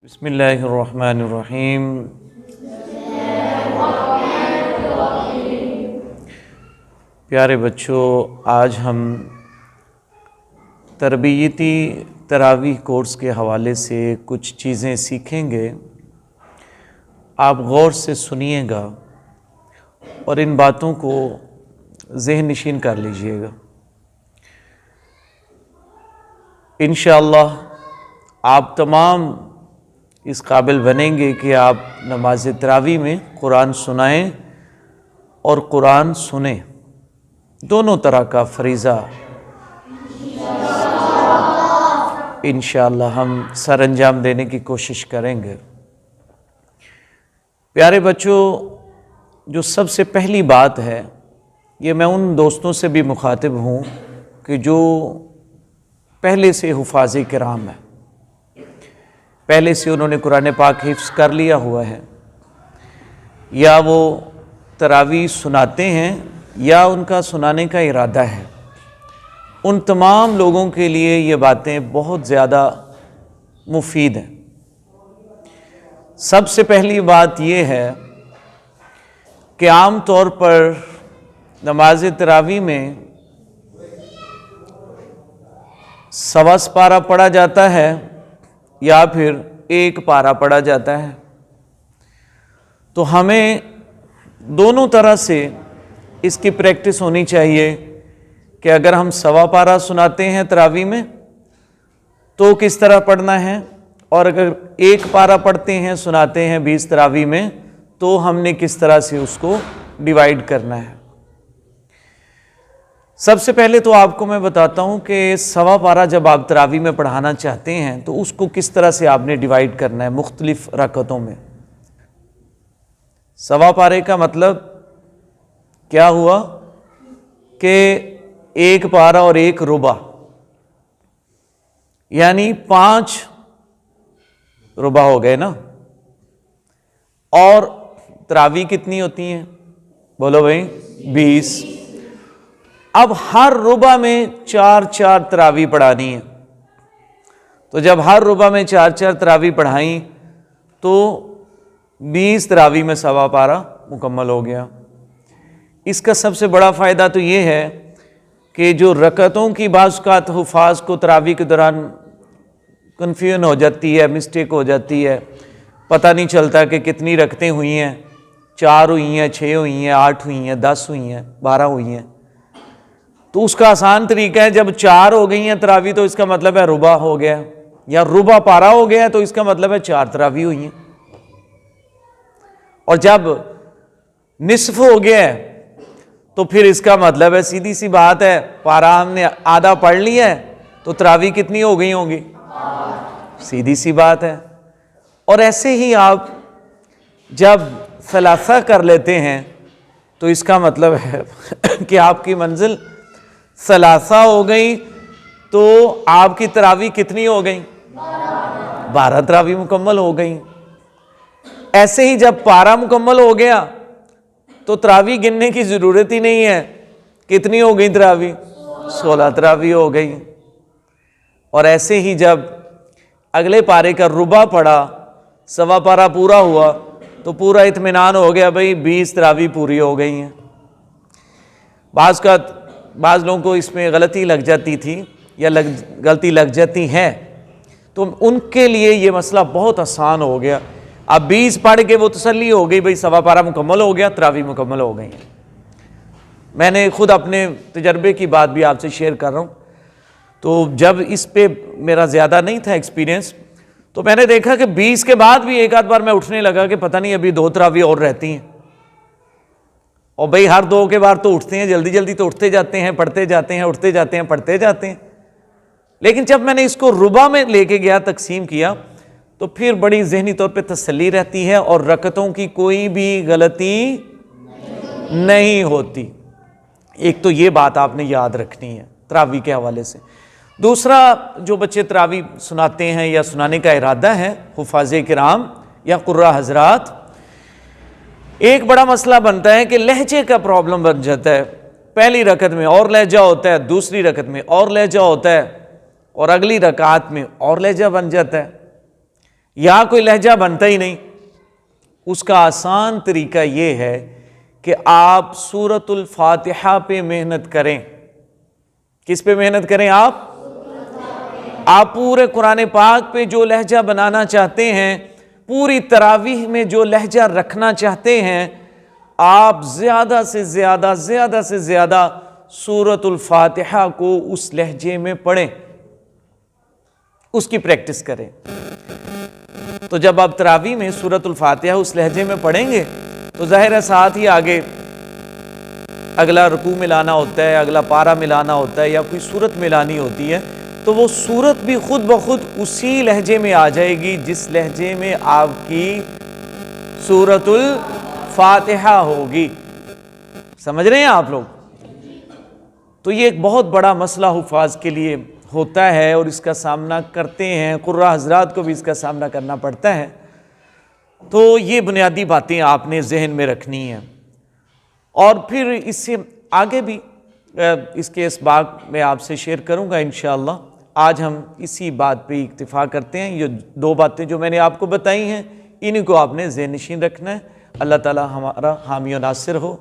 बिस्मिल्लाहिर्रहमानिर्रहीम। प्यारे बच्चों, आज हम तरबियती तरावीह कोर्स के हवाले से कुछ चीज़ें सीखेंगे। आप गौर से सुनिएगा और इन बातों को ज़हन नशीन कर लीजिएगा। इंशाअल्लाह आप तमाम इस काबिल बनेंगे कि आप नमाज तरावी में कुरान सुनाएं और कुरान सुने, दोनों तरह का फरीज़ा इंशाअल्लाह हम सर अंजाम देने की कोशिश करेंगे। प्यारे बच्चों, जो सबसे पहली बात है, ये मैं उन दोस्तों से भी मुखातिब हूँ कि जो पहले से हुफ़ाज़ किराम है, पहले से उन्होंने कुरान पाक हिफ्ज़ कर लिया हुआ है, या वो तरावी सुनाते हैं या उनका सुनाने का इरादा है। उन तमाम लोगों के लिए ये बातें बहुत ज़्यादा मुफीद हैं। सबसे पहली बात ये है कि आम तौर पर नमाज तरावी में सवा पारा पढ़ा जाता है या फिर एक पारा पढ़ा जाता है। तो हमें दोनों तरह से इसकी प्रैक्टिस होनी चाहिए कि अगर हम सवा पारा सुनाते हैं तरावी में तो किस तरह पढ़ना है, और अगर एक पारा पढ़ते हैं सुनाते हैं 20 तरावी में तो हमने किस तरह से उसको डिवाइड करना है। सबसे पहले तो आपको मैं बताता हूं कि सवा पारा जब आप तरावी में पढ़ाना चाहते हैं तो उसको किस तरह से आपने डिवाइड करना है मुख्तलिफ रकतों में। सवा पारे का मतलब क्या हुआ कि एक पारा और एक रुबा, यानी 5 रुबा हो गए ना। और तरावी कितनी होती हैं, बोलो भाई? 20। अब हर रुबा में 4-4 तरावी पढ़ानी है। तो जब हर रुबा में 4-4 तरावी पढ़ाई तो 20 तरावी में सवा पारा मुकम्मल हो गया। इसका सबसे बड़ा फ़ायदा तो ये है कि जो रकतों की बाज़ हुफ़ाज़ को तरावी के दौरान कन्फ्यूजन हो जाती है, मिस्टेक हो जाती है, पता नहीं चलता कि कितनी रकतें हुई हैं, 4 हुई हैं, 6 हुई हैं, 8 हुई हैं, 10 हुई हैं, 12 हुई हैं। तो उसका आसान तरीका है, जब 4 हो गई हैं तरावी तो इसका मतलब है रुबा हो गया, या रुबा पारा हो गया तो इसका मतलब है 4 तरावी हुई हैं। और जब निस्फ हो गया है तो फिर इसका मतलब है, सीधी सी बात है, पारा हमने आधा पढ़ लिया है तो तरावी कितनी हो गई होंगी? सीधी सी बात है। और ऐसे ही आप जब सलासा कर लेते हैं तो इसका मतलब है कि आपकी मंजिल सलासा हो गई तो आपकी तरावी कितनी हो गई? 12 तरावी मुकम्मल हो गई। ऐसे ही जब पारा मुकम्मल हो गया तो तरावी गिनने की ज़रूरत ही नहीं है, कितनी हो गई तरावी? 16 तरावी हो गई। और ऐसे ही जब अगले पारे का रुबा पड़ा, सवा पारा पूरा हुआ तो पूरा इत्मीनान हो गया, भाई 20 तरावी पूरी हो गई हैं। बाज़ लोगों को इसमें गलती लग जाती थी या गलती लग जाती है, तो उनके लिए ये मसला बहुत आसान हो गया। अब 20 पढ़ के वो तसल्ली हो गई, भाई सवा पारा मुकम्मल हो गया, तरावी मुकम्मल हो गई। मैंने खुद अपने तजर्बे की बात भी आपसे शेयर कर रहा हूँ। तो जब इस पे मेरा ज़्यादा नहीं था एक्सपीरियंस, तो मैंने देखा कि 20 के बाद भी एक आध बार मैं उठने लगा कि पता नहीं अभी 2 तरावी और रहती हैं। और भाई हर 2 के बाद तो उठते हैं, जल्दी जल्दी तो उठते जाते हैं, पढ़ते जाते हैं, उठते जाते हैं, पढ़ते जाते हैं। लेकिन जब मैंने इसको रुबा में लेके गया, तकसीम किया, तो फिर बड़ी ज़हनी तौर पे तसल्ली रहती है और रकतों की कोई भी गलती नहीं होती। एक तो ये बात आपने याद रखनी है तरावी के हवाले से। दूसरा, जो बच्चे तरावी सुनाते हैं या सुनाने का इरादा है, हुफ़ाज़ किराम या कुर्रा हजरात, एक बड़ा मसला बनता है कि लहजे का प्रॉब्लम बन जाता है। पहली रकत में और लहजा होता है, दूसरी रकत में और लहजा होता है, और अगली रकात में और लहजा बन जाता है। या कोई लहजा बनता ही नहीं। उसका आसान तरीका ये है कि आप सूरतुल फातिहा पे मेहनत करें। किस पे मेहनत करें? आप पूरे कुरान पाक पे जो लहजा बनाना चाहते हैं, पूरी तरावीह में जो लहजा रखना चाहते हैं, आप ज़्यादा से ज़्यादा सूरतुल फातिहा को उस लहजे में पढ़ें, उसकी प्रैक्टिस करें। तो जब आप तरावीह में सूरतुल फातिहा उस लहजे में पढ़ेंगे तो जाहिर है साथ ही आगे अगला रुकू मिलाना होता है, अगला पारा मिलाना होता है, या कोई सूरत मिलानी होती है, तो वो सूरत भी खुद ब खुद उसी लहजे में आ जाएगी जिस लहजे में आपकी सूरतुल फातिहा होगी। समझ रहे हैं आप लोग? तो ये एक बहुत बड़ा मसला हुफ़ाज़ के लिए होता है और इसका सामना करते हैं, कुर्रा हज़रात को भी इसका सामना करना पड़ता है। तो ये बुनियादी बातें आपने जहन में रखनी हैं। और फिर इससे आगे भी इसके इसबाक में आपसे शेयर करूंगा इंशाअल्लाह। आज हम इसी बात पे इक्तिफा करते हैं। ये दो बातें जो मैंने आपको बताई हैं, इन्हीं को आपने ज़हन नशीन रखना है। अल्लाह ताला हमारा हामी और नासिर हो।